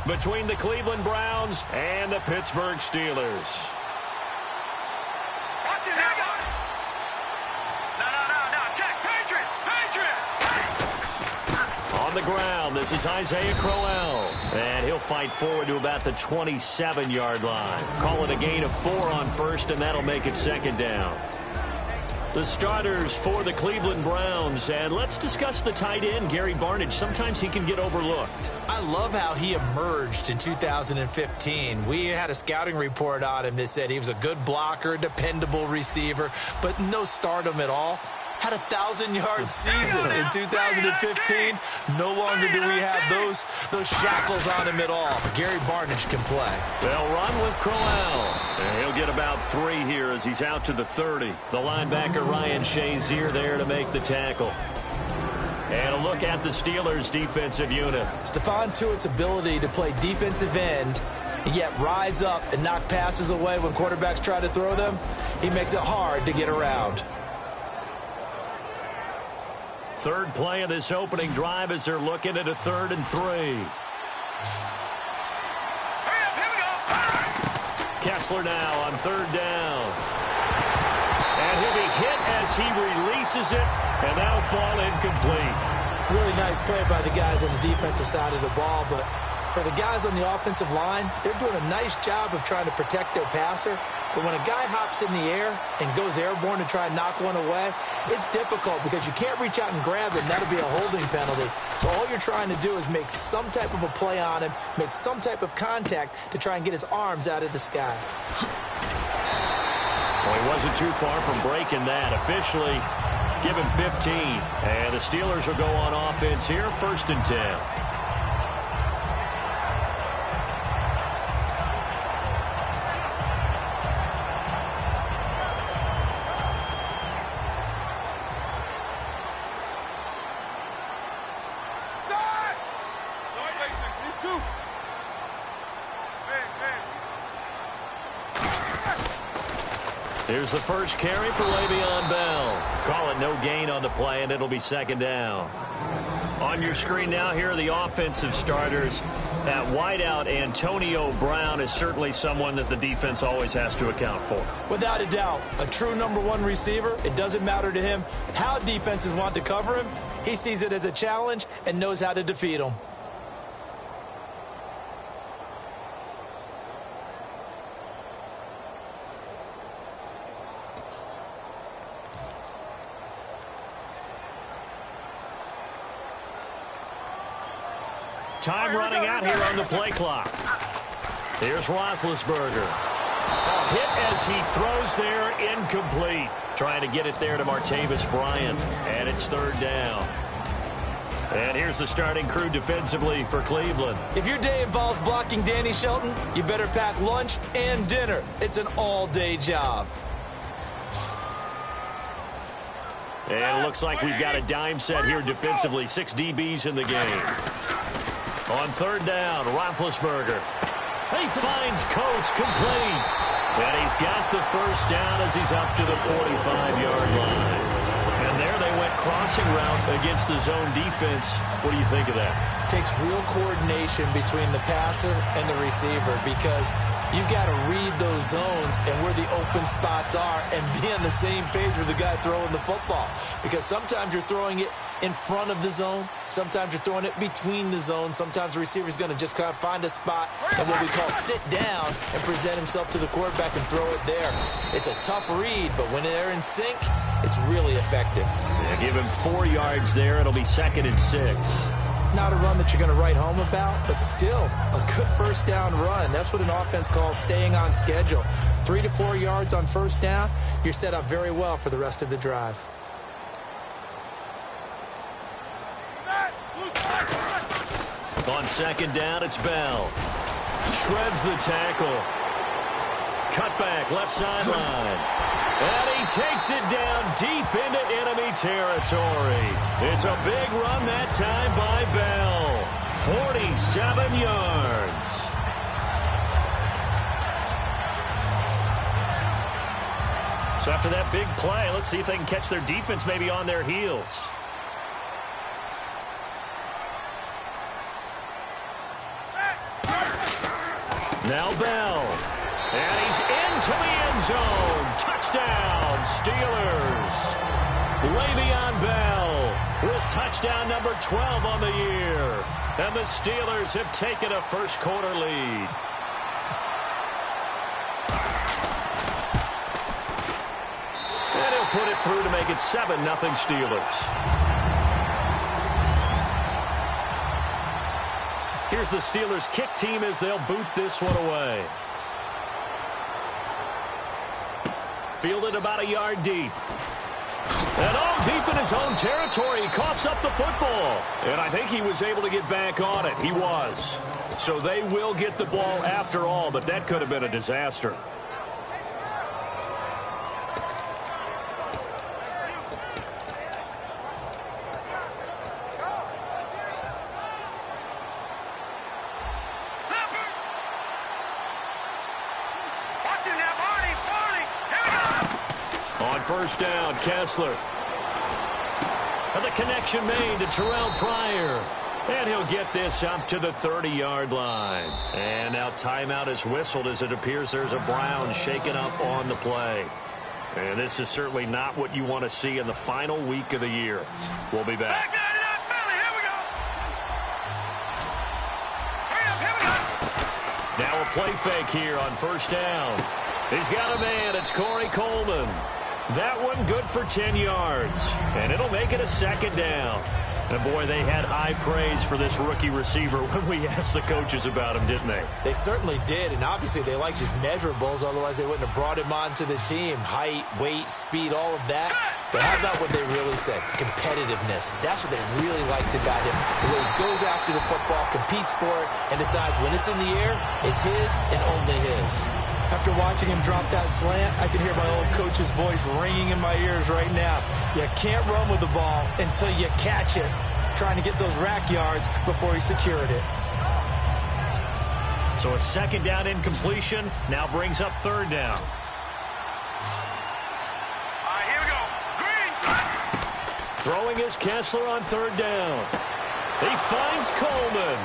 between the Cleveland Browns and the Pittsburgh Steelers. Watch it, no, check, Patriot. On the ground, this is Isaiah Crowell, and he'll fight forward to about the 27-yard line. Call it a gain of 4 on first, and that'll make it second down. The starters for the Cleveland Browns, and let's discuss the tight end, Gary Barnidge. Sometimes he can get overlooked. I love how he emerged in 2015. We had a scouting report on him that said he was a good blocker, dependable receiver, but no stardom at all. Had a 1,000-yard season in 2015. No longer do we have those shackles on him at all. Gary Barnidge can play. They'll run with Crowell. And he'll get about 3 here as he's out to the 30. The linebacker Ryan Shazier there to make the tackle. And a look at the Steelers' defensive unit. Stephon Tuitt's ability to play defensive end and yet rise up and knock passes away when quarterbacks try to throw them, he makes it hard to get around. Third play of this opening drive as they're looking at a 3rd and 3. Hurry up, here we go. Kessler now on 3rd down. And he'll be hit as he releases it, and that'll fall incomplete. Really nice play by the guys on the defensive side of the ball, but for the guys on the offensive line, they're doing a nice job of trying to protect their passer. But when a guy hops in the air and goes airborne to try and knock one away, it's difficult because you can't reach out and grab it, and that'll be a holding penalty. So all you're trying to do is make some type of a play on him, make some type of contact to try and get his arms out of the sky. Well, he wasn't too far from breaking that. Officially, give him 15. And the Steelers will go on offense here, 1st and 10. Here's the first carry for Le'Veon Bell. Call it no gain on the play, and it'll be 2nd down. On your screen now, here are the offensive starters. At wideout, Antonio Brown is certainly someone that the defense always has to account for. Without a doubt, a true #1 receiver. It doesn't matter to him how defenses want to cover him. He sees it as a challenge and knows how to defeat them. Time running out here on the play clock. Here's Roethlisberger. A hit as he throws there, incomplete. Trying to get it there to Martavis Bryant, and it's 3rd down. And here's the starting crew defensively for Cleveland. If your day involves blocking Danny Shelton, you better pack lunch and dinner. It's an all-day job. And it looks like we've got a dime set here defensively. 6 DBs in the game. On 3rd down, Roethlisberger. He finds Coates complete. And he's got the 1st down as he's up to the 45-yard line. And there they went crossing route against the zone defense. What do you think of that? Takes real coordination between the passer and the receiver because you've got to read those zones and where the open spots are and be on the same page with the guy throwing the football. Because sometimes you're throwing it in front of the zone. Sometimes you're throwing it between the zones. Sometimes the receiver's going to just kind of find a spot and what we call sit down and present himself to the quarterback and throw it there. It's a tough read, but when they're in sync, it's really effective. Yeah, give him 4 yards there. It'll be 2nd and 6. Not a run that you're going to write home about, but still a good 1st down run. That's what an offense calls staying on schedule. 3 to 4 yards on 1st down, you're set up very well for the rest of the drive. On 2nd down, it's Bell. Shreds the tackle. Cut back, left sideline. And he takes it down deep into enemy territory. It's a big run that time by Bell. 47 yards. So after that big play, let's see if they can catch their defense maybe on their heels. Now Bell. And he's into the end zone. Touchdown, Steelers. Le'Veon Bell with touchdown number 12 on the year. And the Steelers have taken a first-quarter lead. And he'll put it through to make it 7-0 Steelers. Here's the Steelers' kick team as they'll boot this one away. Fielded about a yard deep. And all deep in his own territory. He coughs up the football. And I think he was able to get back on it. He was. So they will get the ball after all, but that could have been a disaster. First down, Kessler. And the connection made to Terrell Pryor. And he'll get this up to the 30-yard line. And now timeout is whistled as it appears there's a Brown shaken up on the play. And this is certainly not what you want to see in the final week of the year. We'll be back. Now a play fake here on first down. He's got a man. It's Corey Coleman. That one good for 10 yards. And it'll make it a second down. And, boy, they had high praise for this rookie receiver when we asked the coaches about him, didn't they? They certainly did, and obviously they liked his measurables. Otherwise, they wouldn't have brought him onto the team. Height, weight, speed, all of that. But how about what they really said? Competitiveness. That's what they really liked about him. The way he goes after the football, competes for it, and decides when it's in the air, it's his and only his. After watching him drop that slant, I can hear my old coach's voice ringing in my ears right now. You can't run with the ball until you catch it. Trying to get those rack yards before he secured it. So a second down incompletion now brings up third down. All right, here we go. Green. Throwing is Kessler on third down. He finds Coleman.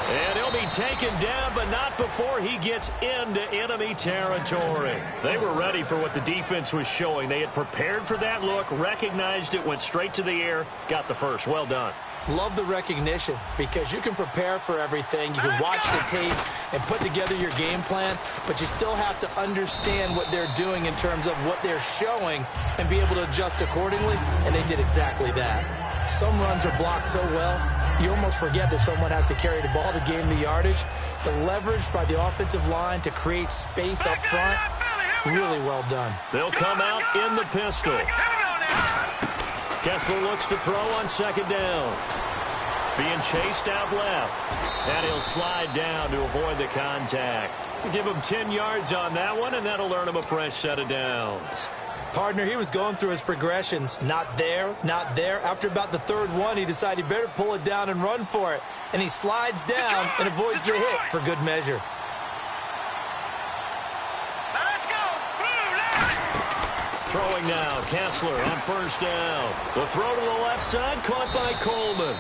And he'll be taken down, but not before he gets into enemy territory. They were ready for what the defense was showing. They had prepared for that look, recognized it, went straight to the air, got the first. Well done. Love the recognition because you can prepare for everything. You can watch the tape and put together your game plan, but you still have to understand what they're doing in terms of what they're showing and be able to adjust accordingly, and they did exactly that. Some runs are blocked so well, you almost forget that someone has to carry the ball to gain the yardage. The leverage by the offensive line to create space up front, really well done. They'll come out in the pistol. Kessler looks to throw on second down. Being chased out left. And he'll slide down to avoid the contact. Give him 10 yards on that one, and that'll earn him a fresh set of downs. Partner, he was going through his progressions. Not there, not there. After about the third one, he decided he better pull it down and run for it. And he slides down and avoids the hit for good measure. Let's go. Throwing now, Kessler on first down. The throw to the left side, caught by Coleman.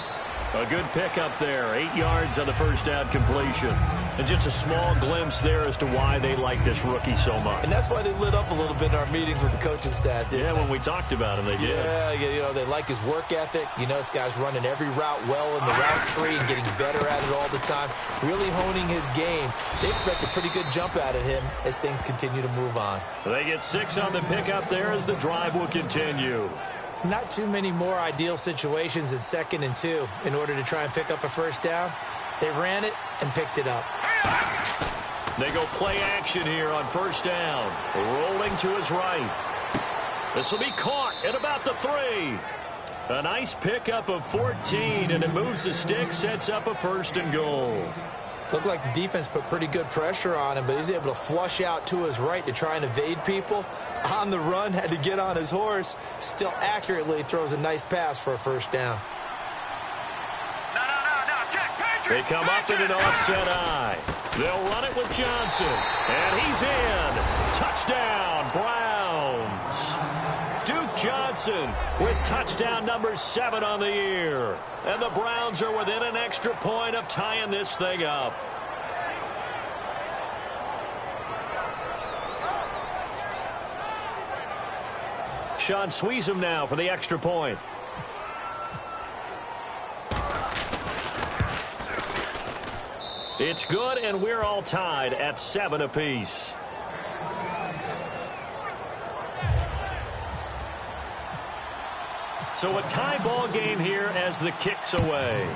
A good pickup there, 8 yards on the first down completion. And just a small glimpse there as to why they like this rookie so much. And that's why they lit up a little bit in our meetings with the coaching staff, didn't they? When we talked about him, they did. Yeah, you know, they like his work ethic. You know, this guy's running every route well in the route tree and getting better at it all the time, really honing his game. They expect a pretty good jump out of him as things continue to move on. They get 6 on the pickup there as the drive will continue. Not too many more ideal situations at 2nd and 2 in order to try and pick up a first down. They ran it and picked it up. They go play action here on first down. Rolling to his right. This will be caught at about the 3. A nice pickup of 14, and it moves the stick, sets up a 1st and goal. Looked like the defense put pretty good pressure on him, but he's able to flush out to his right to try and evade people. On the run, had to get on his horse. Still accurately throws a nice pass for a first down. No, check. They come up in an offset eye. They'll run it with Johnson. And he's in. Touchdown, Browns. Duke Johnson with touchdown number 7 on the year. And the Browns are within an extra point of tying this thing up. Sean squeeze him now for the extra point. It's good, and we're all tied at 7 apiece. So a tie ball game here as the kick's away.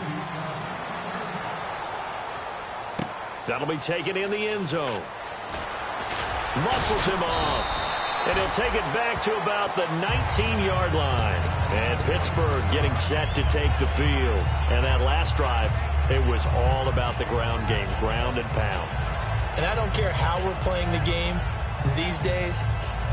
That'll be taken in the end zone. Muscles him off. And he'll take it back to about the 19-yard line. And Pittsburgh getting set to take the field. And that last drive, it was all about the ground game, ground and pound. And I don't care how we're playing the game these days,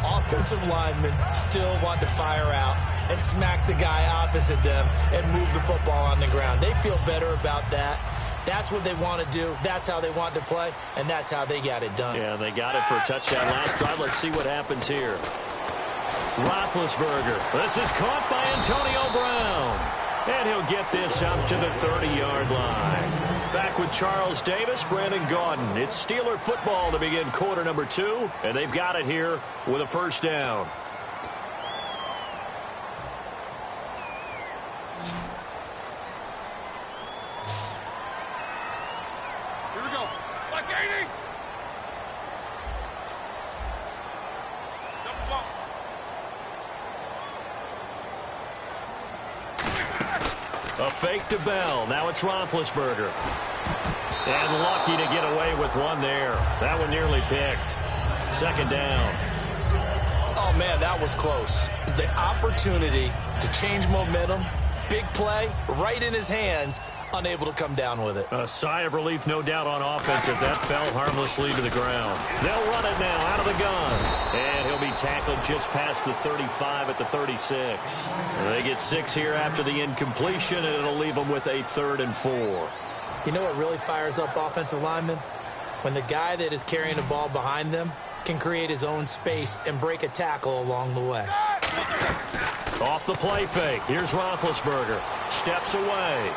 offensive linemen still want to fire out and smack the guy opposite them and move the football on the ground. They feel better about that. That's what they want to do. That's how they want to play, and that's how they got it done. Yeah, they got it for a touchdown last drive. Let's see what happens here. Roethlisberger. This is caught by Antonio Brown. And he'll get this up to the 30-yard line. Back with Charles Davis, Brandon Gaudin. It's Steeler football to begin quarter number 2, and they've got it here with a first down. Here we go. Like 80. Double bump. A fake to Bell. Now it's Roethlisberger. And lucky to get away with one there. That one nearly picked. Second down. Oh, man, that was close. The opportunity to change momentum, big play, right in his hands, unable to come down with it. A sigh of relief, no doubt, on offense if that fell harmlessly to the ground. They'll run it now out of the gun. And he'll be tackled just past the 35 at the 36. They get 6 here after the incompletion, and it'll leave them with a 3rd and 4. You know what really fires up offensive linemen? When the guy that is carrying the ball behind them can create his own space and break a tackle along the way. Off the play fake. Here's Roethlisberger. Steps away.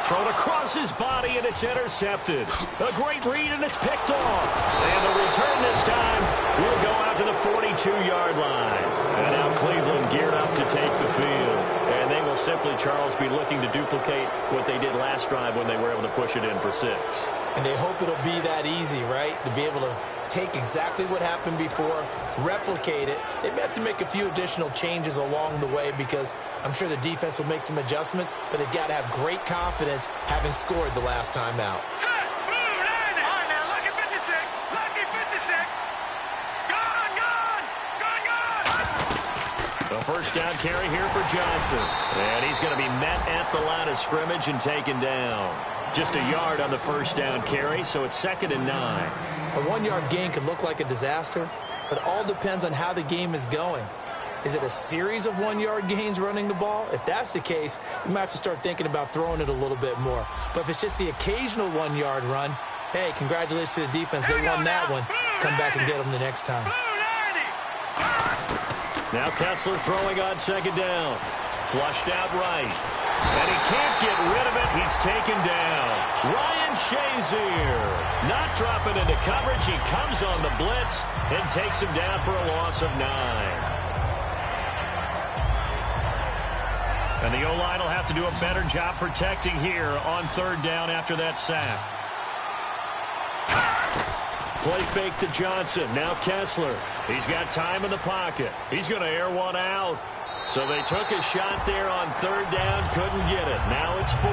Thrown across his body, and it's intercepted. A great read, and it's picked off. And the return this time will go out to the 42-yard line. And now Cleveland geared up to take the field. And they will simply, Charles, be looking to duplicate what they did last drive when they were able to push it in for 6. And they hope it'll be that easy, right? To be able to take exactly what happened before, replicate it. They may have to make a few additional changes along the way because I'm sure the defense will make some adjustments, but they've got to have great confidence having scored the last time out. Set. Blue, 90. All right, now, lucky 56. Lucky 56. Gone. A first down carry here for Johnson. And he's going to be met at the line of scrimmage and taken down. Just a yard on the first down carry, so it's 2nd and 9. A 1-yard gain could look like a disaster, but all depends on how the game is going. Is it a series of 1-yard gains running the ball? If that's the case, you might have to start thinking about throwing it a little bit more. But if it's just the occasional 1-yard run, hey, congratulations to the defense. They won that one. Come back and get them the next time. Now Kessler throwing on 2nd down. Flushed out right. And he can't get rid of it. He's taken down. Ryan Shazier not dropping into coverage. He comes on the blitz and takes him down for a loss of 9. And the O-line will have to do a better job protecting here on 3rd down after that sack. Play fake to Johnson. Now Kessler. He's got time in the pocket. He's going to air one out. So they took a shot there on 3rd down, couldn't get it. Now it's 4th.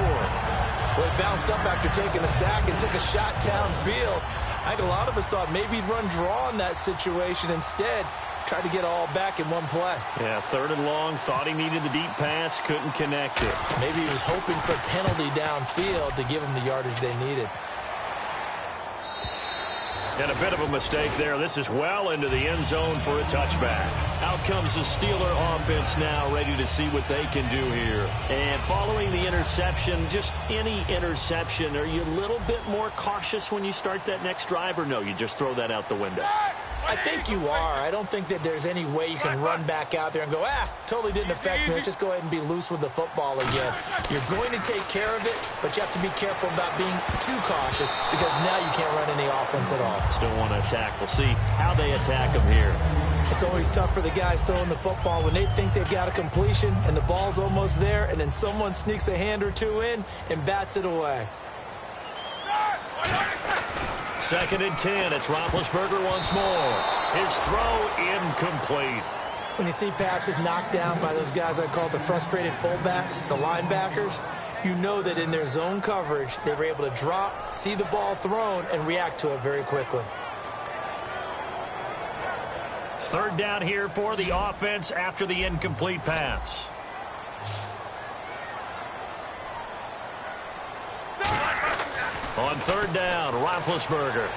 Well, he bounced up after taking a sack and took a shot downfield. I think a lot of us thought maybe he'd run draw in that situation. Instead, tried to get all back in one play. Yeah, 3rd and long, thought he needed the deep pass, couldn't connect it. Maybe he was hoping for a penalty downfield to give him the yardage they needed. And a bit of a mistake there. This is well into the end zone for a touchback. Out comes the Steeler offense now, ready to see what they can do here. And following the interception, just any interception, are you a little bit more cautious when you start that next drive, or no, you just throw that out the window? I think you are. I don't think that there's any way you can run back out there and go, totally didn't affect me. Let's just go ahead and be loose with the football again. You're going to take care of it, but you have to be careful about being too cautious because now you can't run any offense at all. Still want to attack. We'll see how they attack them here. It's always tough for the guys throwing the football when they think they've got a completion and the ball's almost there, and then someone sneaks a hand or two in and bats it away. 2nd and 10. It's Roethlisberger once more. His throw incomplete. When you see passes knocked down by those guys I call the frustrated fullbacks, the linebackers, you know that in their zone coverage, they were able to drop, see the ball thrown, and react to it very quickly. 3rd down here for the offense after the incomplete pass. On 3rd down, Roethlisberger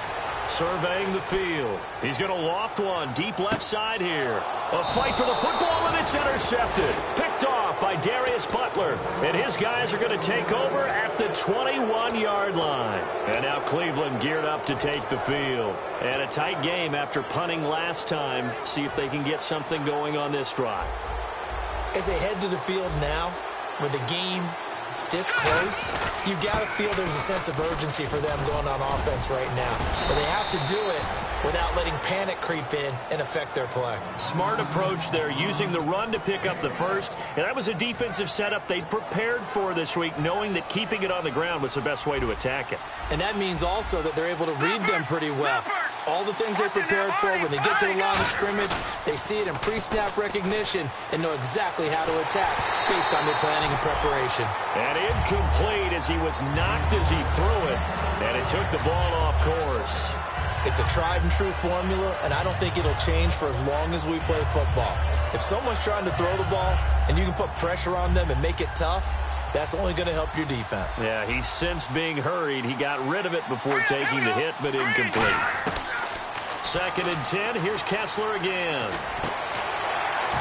surveying the field. He's going to loft one deep left side here. A fight for the football, and it's intercepted. Picked off by Darius Butler. And his guys are going to take over at the 21-yard line. And now Cleveland geared up to take the field. And a tight game after punting last time. See if they can get something going on this drive. As they head to the field now, with the game this close, you got to feel there's a sense of urgency for them going on offense right now. But they have to do it without letting panic creep in and affect their play. Smart approach there, using the run to pick up the first. And that was a defensive setup they'd prepared for this week, knowing that keeping it on the ground was the best way to attack it. And that means also that they're able to read them pretty well. All the things they prepared for, when they get to the line of scrimmage, they see it in pre-snap recognition and know exactly how to attack based on their planning and preparation. And incomplete as he was knocked as he threw it, and it took the ball off course. It's a tried-and-true formula, and I don't think it'll change for as long as we play football. If someone's trying to throw the ball and you can put pressure on them and make it tough, that's only going to help your defense. Yeah, he's since being hurried. He got rid of it before taking the hit, but incomplete. 2nd and 10. Here's Kessler again.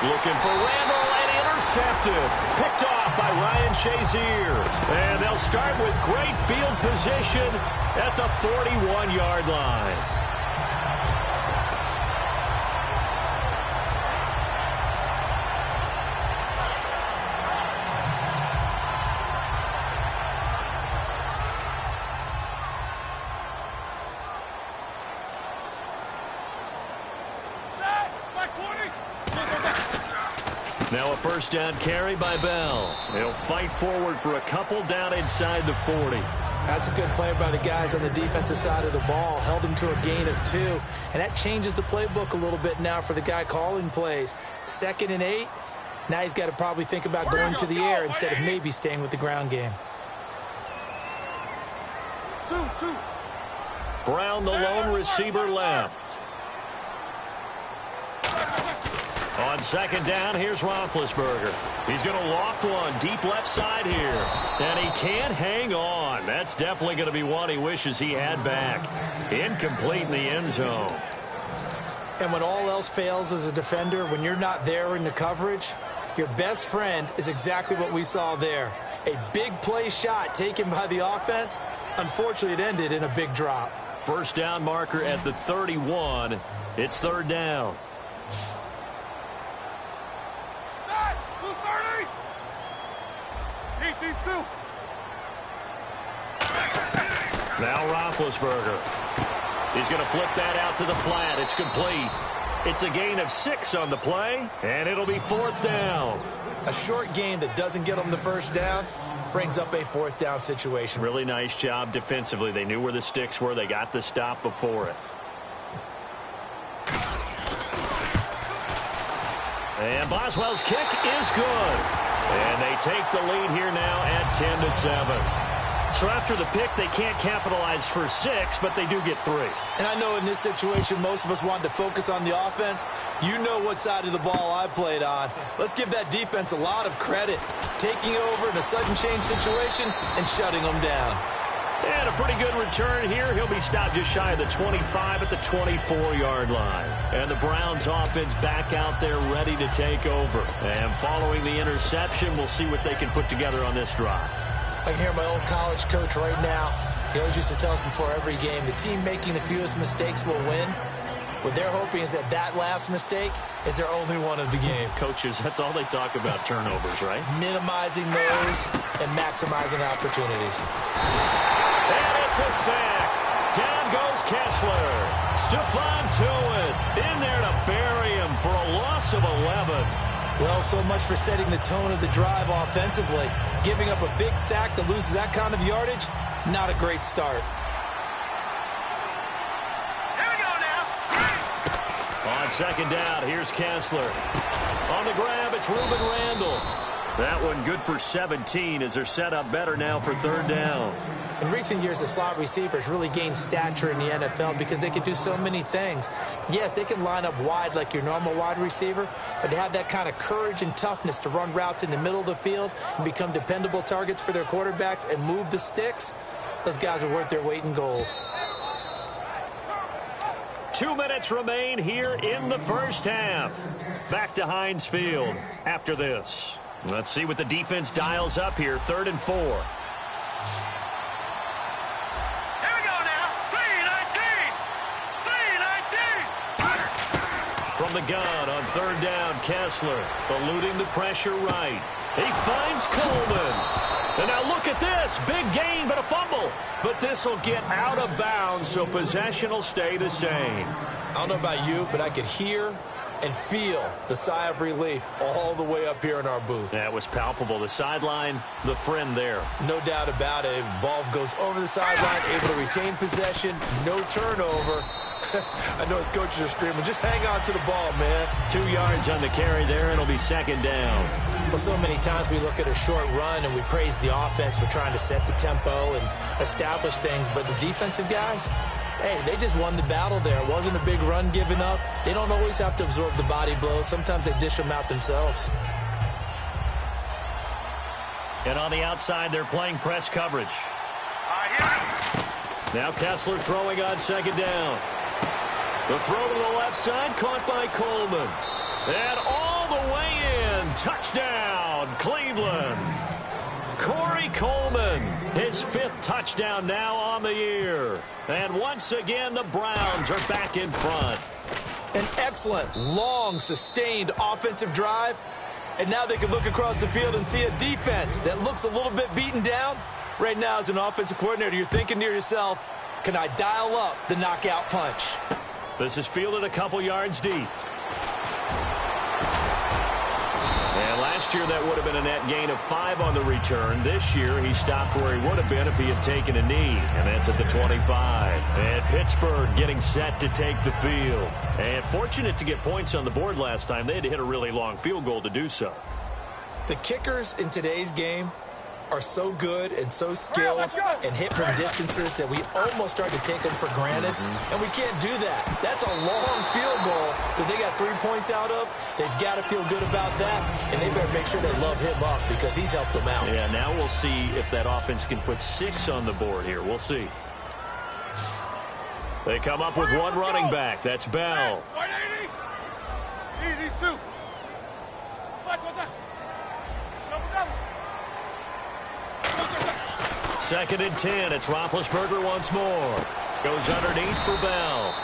Looking for Randall, and intercepted. Picked off by Ryan Shazier. And they'll start with great field position at the 41-yard line. Now a 1st down carry by Bell. He'll fight forward for a couple down inside the 40. That's a good play by the guys on the defensive side of the ball. Held him to a gain of 2. And that changes the playbook a little bit now for the guy calling plays. 2nd and 8. Now he's got to probably think about going to the air instead of maybe staying with the ground game. Brown, the lone receiver, left. On 2nd down, here's Roethlisberger. He's going to loft one deep left side here. And he can't hang on. That's definitely going to be one he wishes he had back. Incomplete in the end zone. And when all else fails as a defender, when you're not there in the coverage, your best friend is exactly what we saw there. A big play shot taken by the offense. Unfortunately, it ended in a big drop. 1st down marker at the 31. It's 3rd down. Now Roethlisberger. He's going to flip that out to the flat. It's complete. It's a gain of 6 on the play, and it'll be 4th down. A short gain that doesn't get them the 1st down brings up a 4th down situation. Really nice job defensively. They knew where the sticks were. They got the stop before it. And Boswell's kick is good. And they take the lead here now at 10-7. So after the pick, they can't capitalize for 6, but they do get 3. And I know in this situation, most of us want to focus on the offense. You know what side of the ball I played on. Let's give that defense a lot of credit. Taking over in a sudden change situation and shutting them down. And a pretty good return here. He'll be stopped just shy of the 25 at the 24-yard line. And the Browns offense back out there ready to take over. And following the interception, we'll see what they can put together on this drive. I can hear my old college coach right now. He always used to tell us before every game, the team making the fewest mistakes will win. What they're hoping is that that last mistake is their only one of the game. Coaches, that's all they talk about, turnovers, right? Minimizing those and maximizing opportunities. And it's a sack. Down goes Kessler. Stephon Tuitt in there to bury him for a loss of 11. Well, so much for setting the tone of the drive offensively. Giving up a big sack that loses that kind of yardage, not a great start. Here we go now. On second down, here's Kessler. On the grab, it's Reuben Randall. That one good for 17 as they're set up better now for third down. In recent years, the slot receivers really gained stature in the NFL because they can do so many things. Yes, they can line up wide like your normal wide receiver, but to have that kind of courage and toughness to run routes in the middle of the field and become dependable targets for their quarterbacks and move the sticks, those guys are worth their weight in gold. 2 minutes remain here in the first half. Back to Heinz Field after this. Let's see what the defense dials up here. 3rd and 4. From the gun on third down, Kessler eluding the pressure right. He finds Coleman. And now look at this. Big gain, but a fumble. But this will get out of bounds, so possession will stay the same. I don't know about you, but I could hear and feel the sigh of relief all the way up here in our booth. That was palpable. The sideline, the friend there. No doubt about it. Ball goes over the sideline, able to retain possession, no turnover. I know his coaches are screaming, just hang on to the ball, man. 2 yards on the carry there, and it'll be second down. Well, so many times we look at a short run and we praise the offense for trying to set the tempo and establish things, but the defensive guys, hey, they just won the battle there. It wasn't a big run given up. They don't always have to absorb the body blows. Sometimes they dish them out themselves. And on the outside, they're playing press coverage. Now Kessler throwing on second down. The throw to the left side, caught by Coleman. And all the way in, touchdown, Cleveland. Corey Coleman, his 5th touchdown now on the year. And once again, the Browns are back in front. An excellent, long, sustained offensive drive. And now they can look across the field and see a defense that looks a little bit beaten down. Right now, as an offensive coordinator, you're thinking to yourself, can I dial up the knockout punch? This is fielded a couple yards deep. And last year, that would have been a net gain of 5 on the return. This year, he stopped where he would have been if he had taken a knee, and that's at the 25. And Pittsburgh getting set to take the field. And fortunate to get points on the board last time. They had to hit a really long field goal to do so. The kickers in today's game are so good and so skilled and hit from distances that we almost start to take them for granted. And we can't do that. That's a long field goal that they got 3 points out of. They've got to feel good about that, and they better make sure they love him up because he's helped them out. Yeah, now we'll see if that offense can put 6 on the board here. We'll see. They come up with one running back. That's Bell. 180. These 2. What's that? Second and 10. It's Roethlisberger once more. Goes underneath for Bell.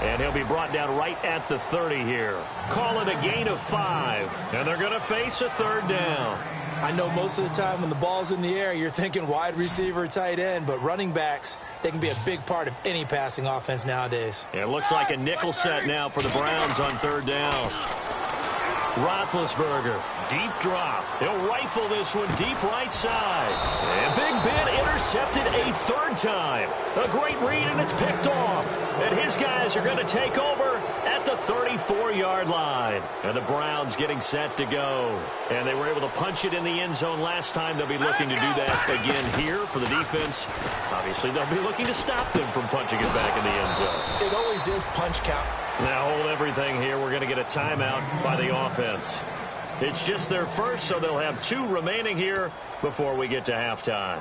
And he'll be brought down right at the 30 here. Call it a gain of 5. And they're going to face a third down. I know most of the time when the ball's in the air, you're thinking wide receiver, tight end, but running backs, they can be a big part of any passing offense nowadays. It looks like a nickel set now for the Browns on third down. Roethlisberger, deep drop. He'll rifle this one deep right side. And Big Ben intercepted a 3rd time. A great read, and it's picked off. And his guys are going to take over at the 34-yard line. And the Browns getting set to go. And they were able to punch it in the end zone last time. They'll be looking to do that again here for the defense. Obviously, they'll be looking to stop them from punching it back in the end zone. It always is punch count. Now hold everything here. We're going to get a timeout by the offense. It's just their first, so they'll have 2 remaining here before we get to halftime.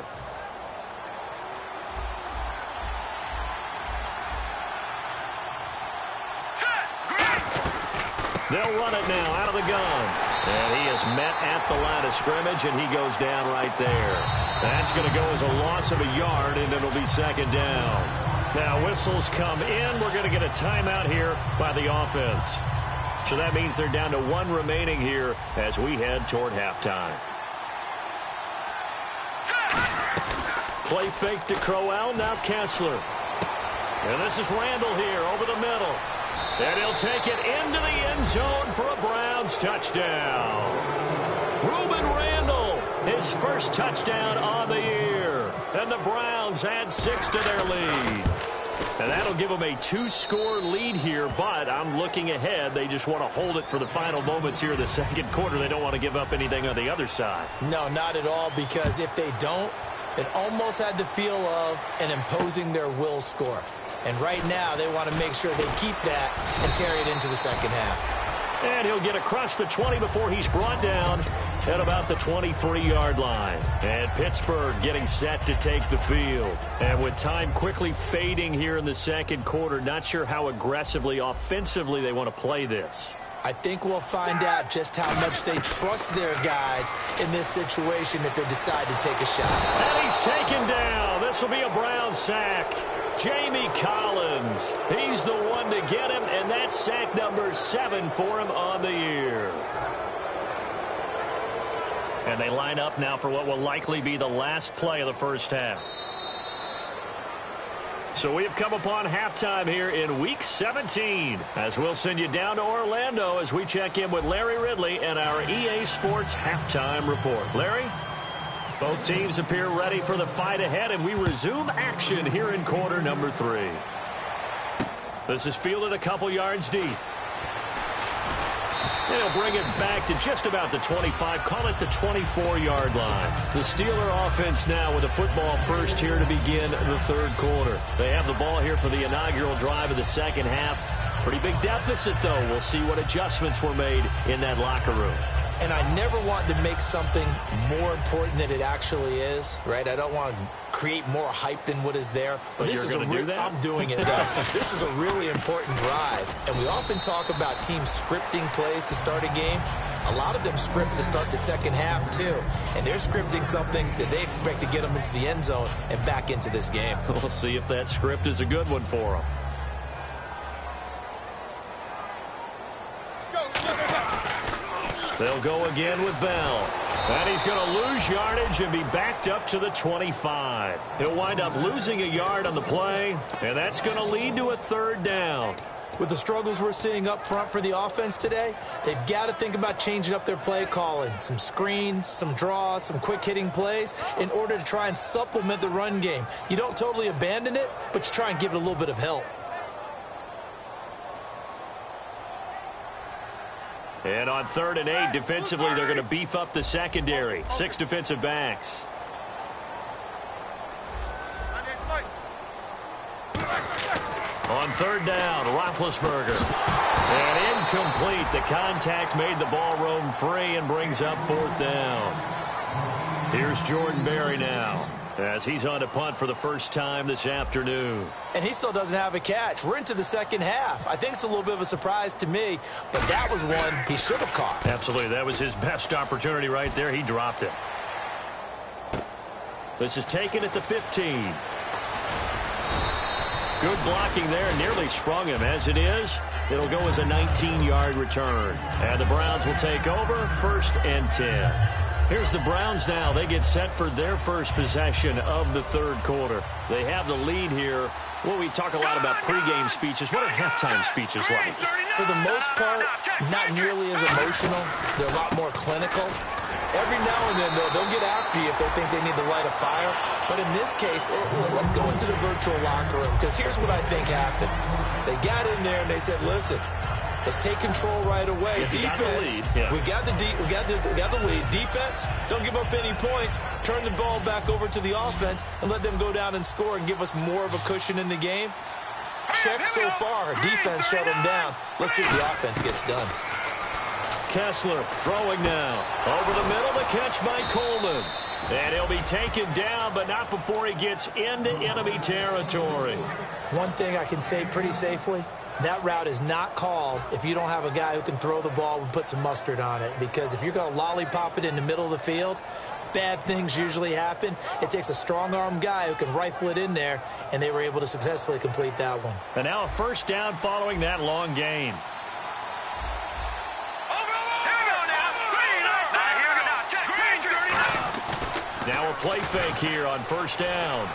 They'll run it now out of the gun. And he is met at the line of scrimmage, and he goes down right there. That's going to go as a loss of a yard, and it'll be second down. Now whistles come in. We're going to get a timeout here by the offense. So that means they're down to 1 remaining here as we head toward halftime. Play fake to Crowell, now Kessler. And this is Randall here over the middle. And he'll take it into the end zone for a Browns touchdown. Reuben Randall, his first touchdown on the year. And the Browns add 6 to their lead. And that'll give them a 2-score lead here, but I'm looking ahead. They just want to hold it for the final moments here in the second quarter. They don't want to give up anything on the other side. No, not at all, because if they don't, it almost had the feel of an imposing their will score. And right now, they want to make sure they keep that and carry it into the second half. And he'll get across the 20 before he's brought down at about the 23-yard line. And Pittsburgh getting set to take the field. And with time quickly fading here in the second quarter, not sure how aggressively, offensively they want to play this. I think we'll find out just how much they trust their guys in this situation if they decide to take a shot. And he's taken down. This will be a Brown sack. Jamie Collins, he's the one to get him, and that's sack number 7 for him on the year. And they line up now for what will likely be the last play of the first half. So we have come upon halftime here in Week 17, as we'll send you down to Orlando as we check in with Larry Ridley and our EA Sports Halftime Report. Larry? Both teams appear ready for the fight ahead, and we resume action here in quarter number 3. This is fielded a couple yards deep. And he'll bring it back to just about the 25, call it the 24-yard line. The Steeler offense now with a football first here to begin the third quarter. They have the ball here for the inaugural drive of the second half. Pretty big deficit, though. We'll see what adjustments were made in that locker room. And I never want to make something more important than it actually is, right? I don't want to create more hype than what is there. But this you're going to do that? I'm doing it, though. This is a really important drive. And we often talk about teams scripting plays to start a game. A lot of them script to start the second half, too. And they're scripting something that they expect to get them into the end zone and back into this game. We'll see if that script is a good one for them. They'll go again with Bell. And he's going to lose yardage and be backed up to the 25. He'll wind up losing a yard on the play, and that's going to lead to a third down. With the struggles we're seeing up front for the offense today, they've got to think about changing up their play calling. Some screens, some draws, some quick-hitting plays in order to try and supplement the run game. You don't totally abandon it, but you try and give it a little bit of help. And on 3rd and 8, defensively, they're going to beef up the secondary. 6 defensive backs. On 3rd down, Roethlisberger. And incomplete. The contact made the ball roam free and brings up 4th down. Here's Jordan Berry now, as he's on to punt for the first time this afternoon. And he still doesn't have a catch. We're into the second half. I think it's a little bit of a surprise to me, but that was one he should have caught. Absolutely. That was his best opportunity right there. He dropped it. This is taken at the 15. Good blocking there. Nearly sprung him. As it is, it'll go as a 19-yard return. And the Browns will take over 1st and 10. Here's the Browns now. They get set for their first possession of the third quarter. They have the lead here. Well, we talk a lot about pregame speeches. What are halftime speeches like? For the most part, not nearly as emotional. They're a lot more clinical. Every now and then, though, they'll get after you if they think they need to light a fire. But in this case, let's go into the virtual locker room, because here's what I think happened. They got in there and they said, listen, let's take control right away. Defense, we got the lead. Defense, don't give up any points. Turn the ball back over to the offense and let them go down and score and give us more of a cushion in the game. Check so far. Defense shut them down. Let's see if the offense gets done. Kessler throwing now. Over the middle, the catch by Coleman. And he'll be taken down, but not before he gets into enemy territory. One thing I can say pretty safely, that route is not called if you don't have a guy who can throw the ball and put some mustard on it. Because if you're going to lollipop it in the middle of the field, bad things usually happen. It takes a strong-arm guy who can rifle it in there, and they were able to successfully complete that one. And now a first down following that long gain. Now a play fake here on first down.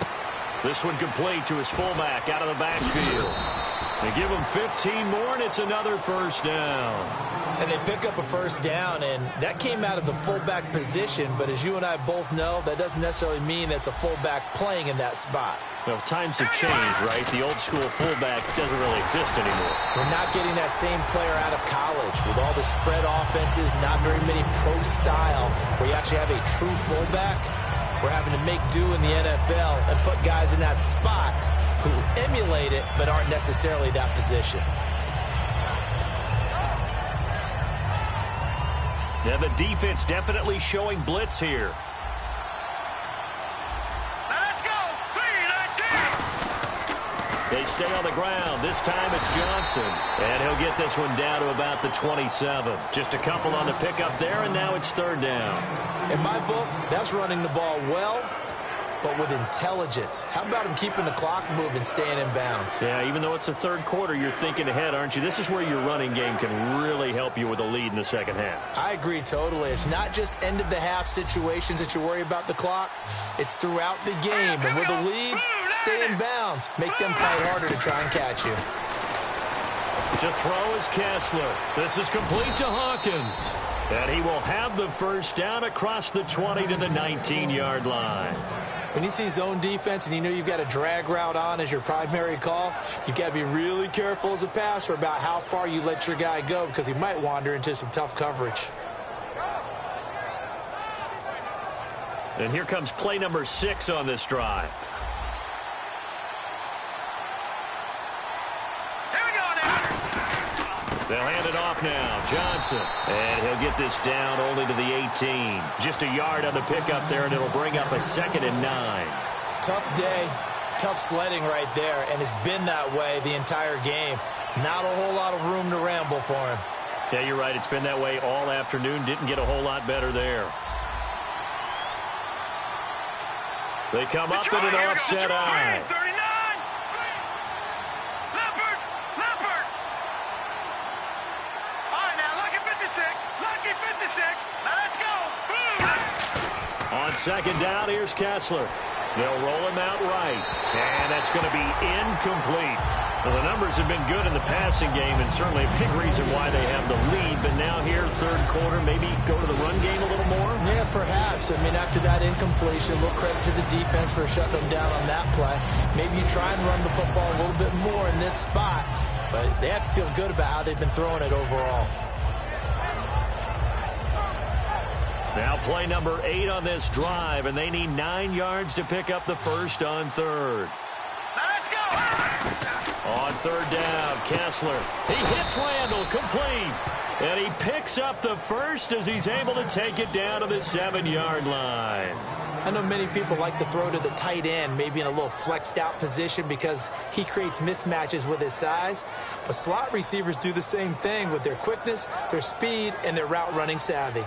This one complete to his fullback out of the backfield. They give him 15 more, and it's another first down. And they pick up a first down, and that came out of the fullback position. But as you and I both know, that doesn't necessarily mean it's a fullback playing in that spot. Well, times have changed, right? The old school fullback doesn't really exist anymore. We're not getting that same player out of college with all the spread offenses, not very many pro style, where you actually have a true fullback. We're having to make do in the NFL and put guys in that spot who emulate it but aren't necessarily that position. Yeah, the defense definitely showing blitz here. Let's go. 3-19. They stay on the ground. This time it's Johnson. And he'll get this one down to about the 27. Just a couple on the pickup there, and now it's third down. In my book, that's running the ball well, but with intelligence. How about him keeping the clock moving, staying in bounds? Yeah, even though it's the third quarter, you're thinking ahead, aren't you? This is where your running game can really help you with a lead in the second half. I agree totally. It's not just end-of-the-half situations that you worry about the clock. It's throughout the game. And with a lead, stay in bounds. Make them fight harder to try and catch you. To throw is Kessler. This is complete to Hawkins. And he will have the first down across the 20 to the 19-yard line. When you see zone defense and you know you've got a drag route on as your primary call, you've got to be really careful as a passer about how far you let your guy go because he might wander into some tough coverage. And here comes play number 6 on this drive. They'll hand it off now. Johnson. And he'll get this down only to the 18. Just a yard on the pickup there, and it'll bring up a 2nd and 9. Tough day. Tough sledding right there, and it's been that way the entire game. Not a whole lot of room to ramble for him. Yeah, you're right. It's been that way all afternoon. Didn't get a whole lot better there. They come up in an offset eye. On second down, here's Kessler. They'll roll him out right. And that's going to be incomplete. Well, the numbers have been good in the passing game and certainly a big reason why they have the lead. But now here, third quarter, maybe go to the run game a little more? Yeah, perhaps. I mean, after that incompletion, a little credit to the defense for shutting them down on that play. Maybe you try and run the football a little bit more in this spot. But they have to feel good about how they've been throwing it overall. Now play number 8 on this drive, and they need 9 yards to pick up the first on third. Let's go! On third down, Kessler. He hits Randall, complete. And he picks up the first as he's able to take it down to the 7-yard line. I know many people like to throw to the tight end, maybe in a little flexed out position because he creates mismatches with his size. But slot receivers do the same thing with their quickness, their speed, and their route running savvy.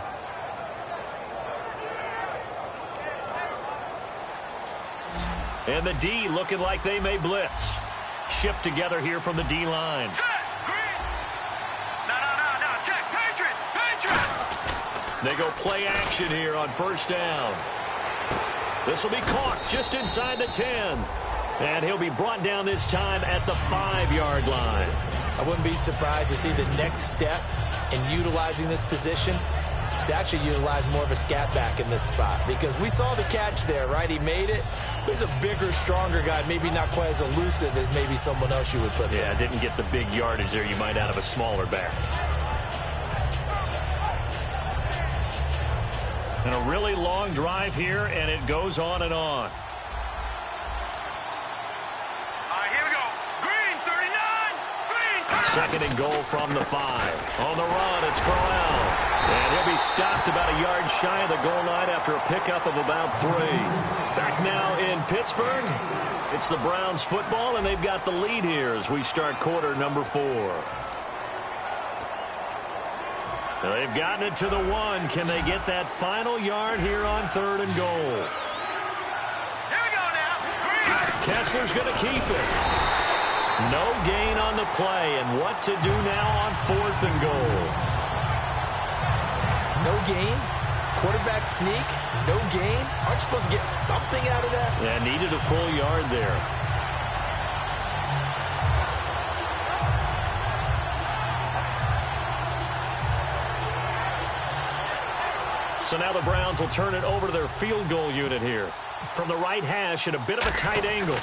And the D looking like they may blitz. Shift together here from the D-line. No, check, Patriot! They go play action here on first down. This will be caught just inside the 10. And he'll be brought down this time at the 5-yard line. I wouldn't be surprised to see the next step in utilizing this position is to actually utilize more of a scat back in this spot. Because we saw the catch there, right? He made it. He's a bigger, stronger guy, maybe not quite as elusive as maybe someone else you would put there. Yeah, didn't get the big yardage there you might out of a smaller back. And a really long drive here, and it goes on and on. All right, here we go. Green, 39. Second and goal from the 5. On the run, it's Crowell. And he'll be stopped about a yard shy of the goal line after a pickup of about 3. Back now in Pittsburgh, it's the Browns football, and they've got the lead here as we start quarter number 4. They've gotten it to the 1. Can they get that final yard here on 3rd and goal? Here we go now. Kessler's going to keep it. No gain on the play, and what to do now on 4th and goal? No gain? Quarterback sneak? No gain? Aren't you supposed to get something out of that? Yeah, needed a full yard there. So now the Browns will turn it over to their field goal unit here. From the right hash at a bit of a tight angle.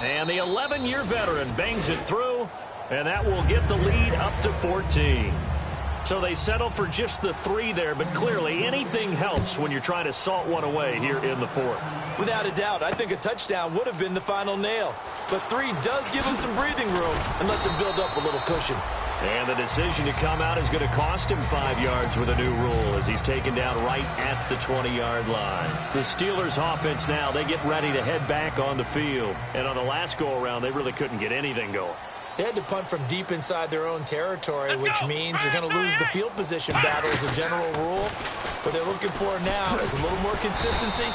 And the 11-year veteran bangs it through, and that will get the lead up to 14. So they settle for just the 3 there, but clearly anything helps when you're trying to salt one away here in the 4th. Without a doubt, I think a touchdown would have been the final nail. But 3 does give him some breathing room and lets him build up a little cushion. And the decision to come out is going to cost him 5 yards with a new rule as he's taken down right at the 20-yard line. The Steelers' offense now, they get ready to head back on the field. And on the last go-around, they really couldn't get anything going. They had to punt from deep inside their own territory, which means they're going to lose the field position battle as a general rule. What they're looking for now is a little more consistency,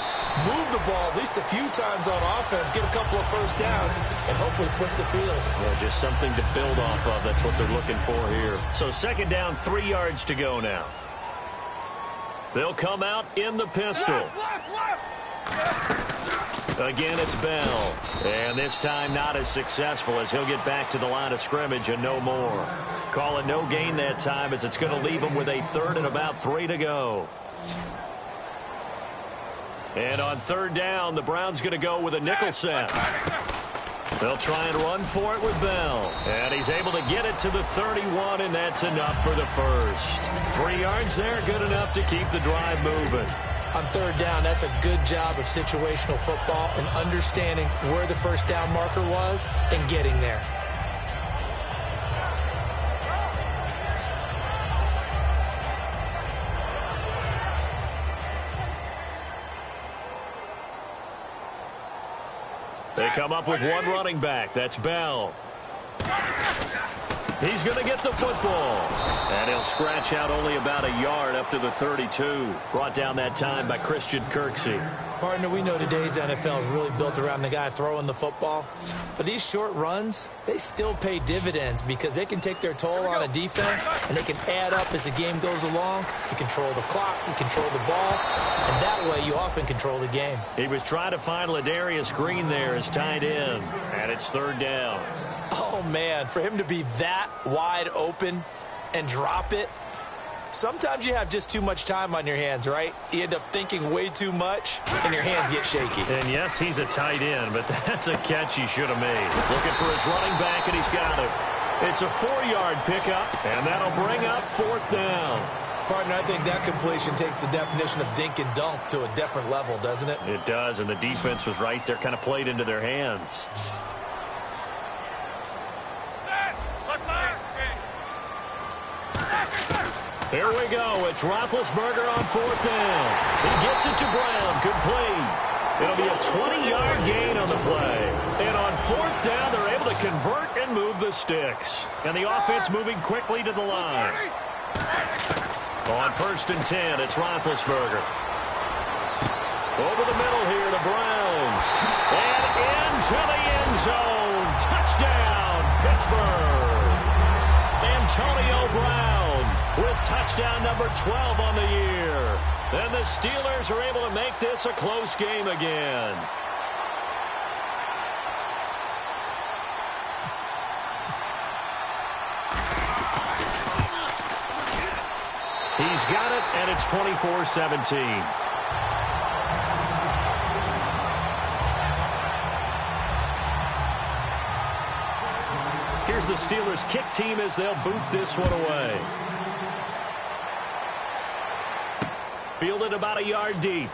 move the ball at least a few times on offense, get a couple of first downs, and hopefully flip the field. Yeah, just something to build off of. That's what they're looking for here. So 2nd down, 3 yards to go now. They'll come out in the pistol. Left. Again, it's Bell. And this time not as successful as he'll get back to the line of scrimmage and no more. Call it no gain that time as it's going to leave him with a 3rd and about 3 to go. And on 3rd down, the Browns going to go with a nickel set. They'll try and run for it with Bell. And he's able to get it to the 31, and that's enough for the first. 3 yards there, good enough to keep the drive moving. On 3rd down, that's a good job of situational football and understanding where the first down marker was and getting there. They come up with 1 running back. That's Bell. He's going to get the football. And he'll scratch out only about a yard up to the 32. Brought down that time by Christian Kirksey. Partner, we know today's NFL is really built around the guy throwing the football. But these short runs, they still pay dividends because they can take their toll on a defense, and they can add up as the game goes along. You control the clock, you control the ball, and that way you often control the game. He was trying to find Ladarius Green there as tight end, and it's 3rd down. Oh, man, for him to be that wide open and drop it, sometimes you have just too much time on your hands, right? You end up thinking way too much, and your hands get shaky. And yes, he's a tight end, but that's a catch he should have made. Looking for his running back, and he's got it. It's a 4-yard pickup, and that'll bring up 4th down. Partner, I think that completion takes the definition of dink and dunk to a different level, doesn't it? It does, and the defense was right there, kind of played into their hands. Here we go. It's Roethlisberger on 4th down. He gets it to Brown. Complete. It'll be a 20-yard gain on the play. And on 4th down, they're able to convert and move the sticks. And the offense moving quickly to the line. On 1st and 10, it's Roethlisberger. Over the middle here to Browns. And into the end zone. Touchdown, Pittsburgh. Antonio Brown with touchdown number 12 on the year. And the Steelers are able to make this a close game again. He's got it, and it's 24-17. Here's the Steelers kick team as they'll boot this one away. Fielded about a yard deep.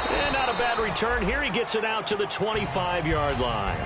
And not a bad return here. He gets it out to the 25-yard line.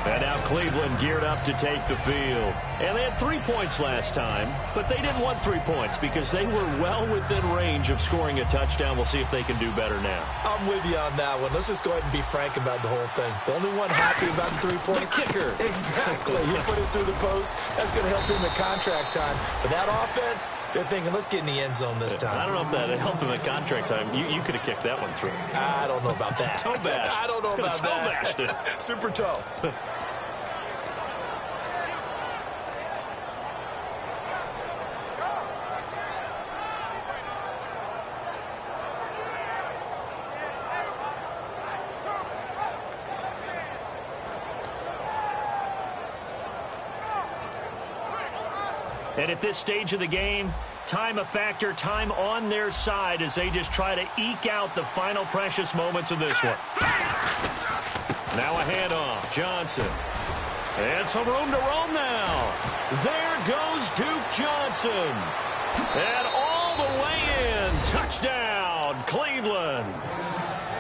And now Cleveland geared up to take the field. And they had 3 points last time, but they didn't want 3 points because they were well within range of scoring a touchdown. We'll see if they can do better now. I'm with you on that one. Let's just go ahead and be frank about the whole thing. The only one happy about the 3-point kicker. Exactly. He put it through the post. That's going to help him at contract time. But that offense, they're thinking, let's get in the end zone this time. I don't know if that helped him at contract time. You could have kicked that one through. I don't know about that. Toe bash. I don't know about toe that. Bashed it. Super toe. And at this stage of the game, time a factor, time on their side as they just try to eke out the final precious moments of this one. Now a handoff. Johnson. And some room to roam now. There goes Duke Johnson. And all the way in. Touchdown, Cleveland.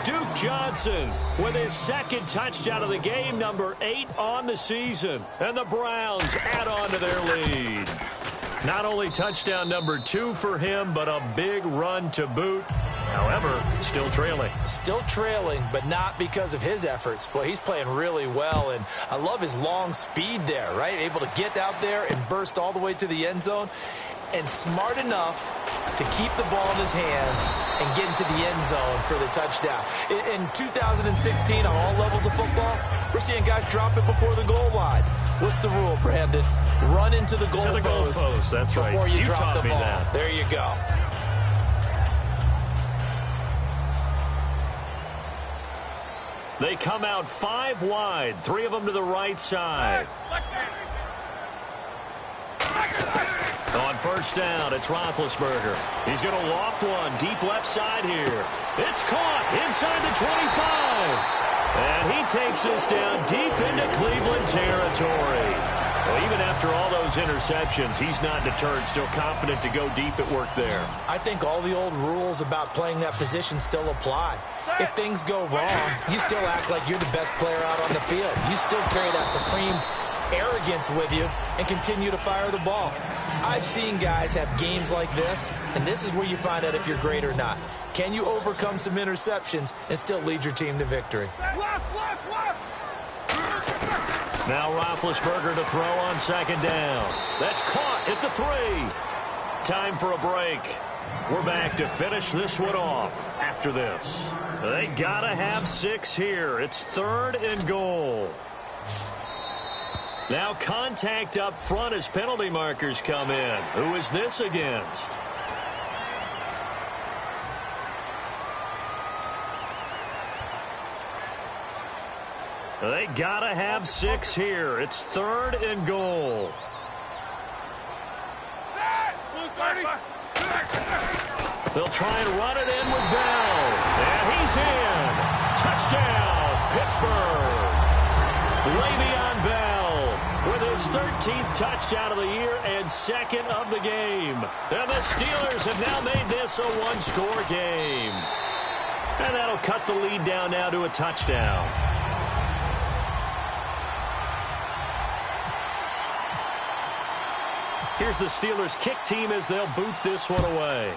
Duke Johnson with his second touchdown of the game, number 8 on the season. And the Browns add on to their lead. Not only touchdown number 2 for him, but a big run to boot. However, still trailing. Still trailing, but not because of his efforts. Boy, he's playing really well, and I love his long speed there, right? Able to get out there and burst all the way to the end zone, and smart enough to keep the ball in his hands and get into the end zone for the touchdown. In 2016, on all levels of football, we're seeing guys drop it before the goal line. What's the rule, Brandon? Run into the goal post. That's right. Before you drop the ball. That. There you go. They come out 5 wide, 3 of them to the right side. On first down, it's Roethlisberger. He's going to loft one deep left side here. It's caught inside the 25. And he takes us down deep into Cleveland territory. Well, even after all those interceptions, he's not deterred, still confident to go deep at work there. I think all the old rules about playing that position still apply. If things go wrong, you still act like you're the best player out on the field. You still carry that supreme arrogance with you and continue to fire the ball. I've seen guys have games like this, and this is where you find out if you're great or not. Can you overcome some interceptions and still lead your team to victory? Now Roethlisberger to throw on second down. That's caught at the 3. Time for a break. We're back to finish this one off after this. They gotta have 6 here. It's 3rd and goal. Now contact up front as penalty markers come in. Who is this against? They gotta have 6 here. It's 3rd and goal. They'll try and run it in with Bell. And he's in. Touchdown, Pittsburgh. Le'Veon Bell with his 13th touchdown of the year and 2nd of the game. And the Steelers have now made this a 1-score game. And that'll cut the lead down now to a touchdown. Here's the Steelers kick team as they'll boot this one away.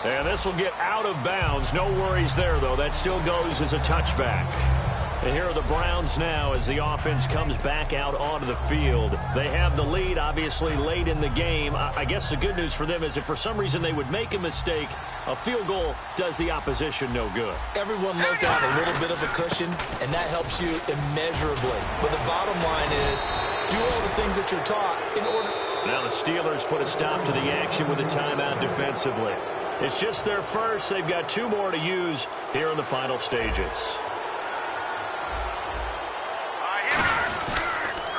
And this will get out of bounds. No worries there, though. That still goes as a touchback. And here are the Browns now as the offense comes back out onto the field. They have the lead, obviously, late in the game. I guess the good news for them is if for some reason they would make a mistake, a field goal does the opposition no good. Everyone loves to have a little bit of a cushion, and that helps you immeasurably. But the bottom line is do all the things that you're taught in order. Now the Steelers put a stop to the action with a timeout defensively. It's just their first. They've got 2 more to use here in the final stages.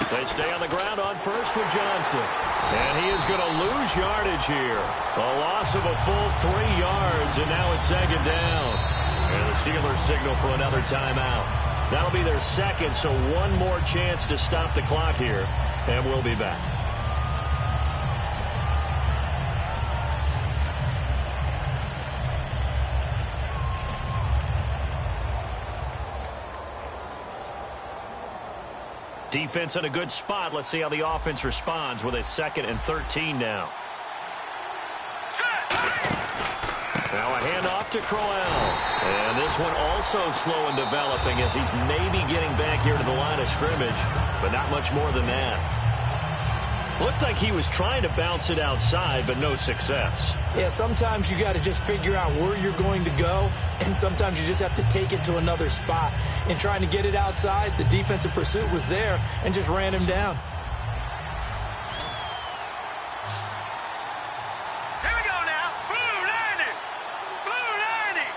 They stay on the ground on first with Johnson. And he is going to lose yardage here. A loss of a full 3 yards, and now it's 2nd down. And the Steelers signal for another timeout. That'll be their 2nd, so 1 more chance to stop the clock here. And we'll be back. Defense in a good spot. Let's see how the offense responds with a 2nd and 13 now. Now a handoff to Crowell. And this one also slow in developing as he's maybe getting back here to the line of scrimmage, but not much more than that. Looked like he was trying to bounce it outside, but no success. Yeah, sometimes you got to just figure out where you're going to go, and sometimes you just have to take it to another spot. In trying to get it outside, the defensive pursuit was there and just ran him down. Here we go now. Blue 90. Blue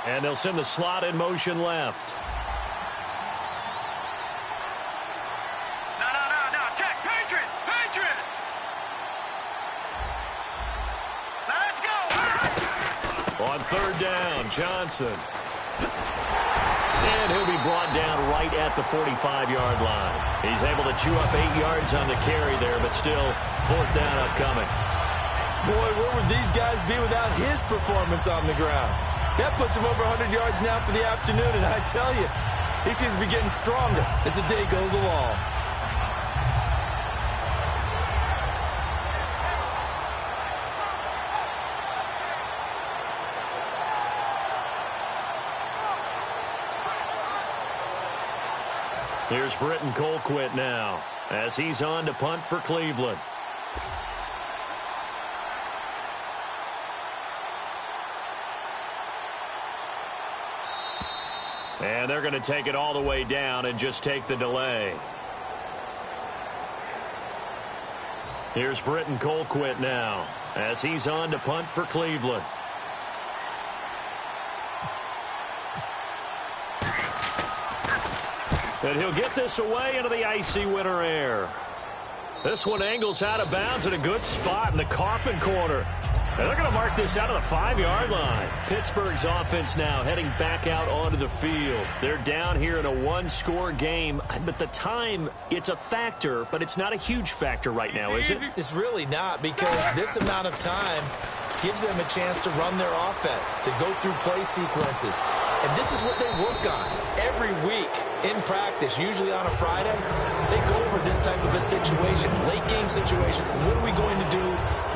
90. And they'll send the slot in motion left. No. Check. Patriot. Let's go. On 3rd down, Johnson. And he'll be brought down right at the 45-yard line. He's able to chew up 8 yards on the carry there, but still 4th down upcoming. Boy, where would these guys be without his performance on the ground? That puts him over 100 yards now for the afternoon, and I tell you, he seems to be getting stronger as the day goes along. Here's Britton Colquitt now as he's on to punt for Cleveland. And they're going to take it all the way down and just take the delay. Here's Britton Colquitt now as he's on to punt for Cleveland. And he'll get this away into the icy winter air. This one angles out of bounds at a good spot in the coffin corner. And they're going to mark this out of the 5-yard line. Pittsburgh's offense now heading back out onto the field. They're down here in a 1-score game. But the time, it's a factor, but it's not a huge factor right now, is it? It's really not, because this amount of time gives them a chance to run their offense, to go through play sequences. And this is what they work on every week in practice, usually on a Friday. They go over this type of a situation, late game situation. What are we going to do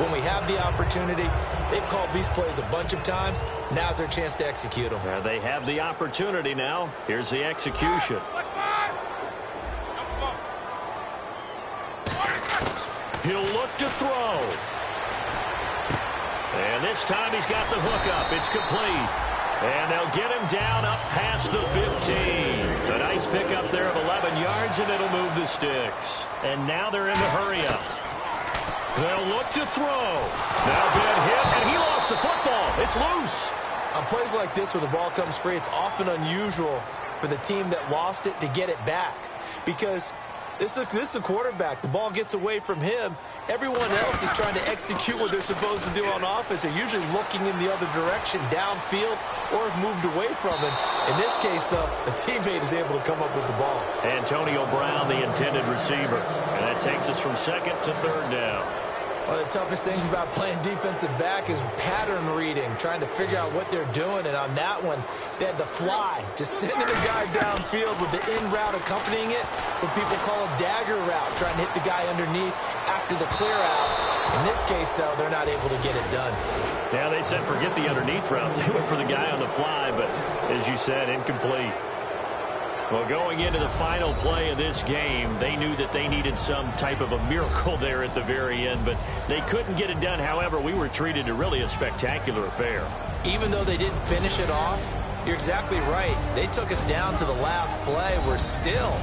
when we have the opportunity? They've called these plays a bunch of times. Now's their chance to execute them. They have the opportunity now. Here's the execution. He'll look to throw. And this time he's got the hook up. It's complete. And they'll get him down up past the 15. A nice pickup there of 11 yards, and it'll move the sticks. And now they're in the hurry up. They'll look to throw. Now good hit, and he lost the football. It's loose. On plays like this where the ball comes free, it's often unusual for the team that lost it to get it back. Because this is the quarterback. The ball gets away from him. Everyone else is trying to execute what they're supposed to do on offense. They're usually looking in the other direction, downfield, or have moved away from him. In this case, though, a teammate is able to come up with the ball. Antonio Brown, the intended receiver. And that takes us from 2nd to 3rd down. One of the toughest things about playing defensive back is pattern reading, trying to figure out what they're doing. And on that one, they had the fly, just sending a guy downfield with the in route accompanying it, what people call a dagger route, trying to hit the guy underneath after the clear out. In this case, though, they're not able to get it done. Yeah, they said forget the underneath route. They went for the guy on the fly, but as you said, incomplete. Well, going into the final play of this game, they knew that they needed some type of a miracle there at the very end, but they couldn't get it done. However, we were treated to really a spectacular affair. Even though they didn't finish it off, you're exactly right. They took us down to the last play. We're still,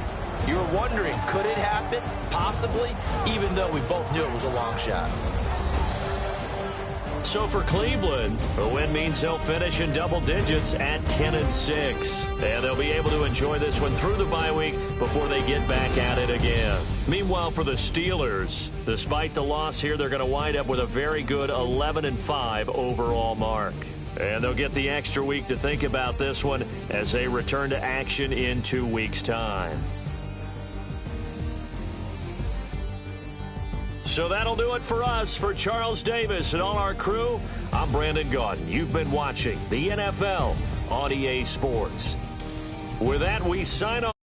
you were wondering, could it happen? Possibly, even though we both knew it was a long shot. So for Cleveland, a win means they'll finish in double digits at 10-6. And they'll be able to enjoy this one through the bye week before they get back at it again. Meanwhile, for the Steelers, despite the loss here, they're going to wind up with a very good 11-5 overall mark. And they'll get the extra week to think about this one as they return to action in 2 weeks' time. So that'll do it for us. For Charles Davis and all our crew, I'm Brandon Gaudin. You've been watching the NFL on EA Sports. With that, we sign off.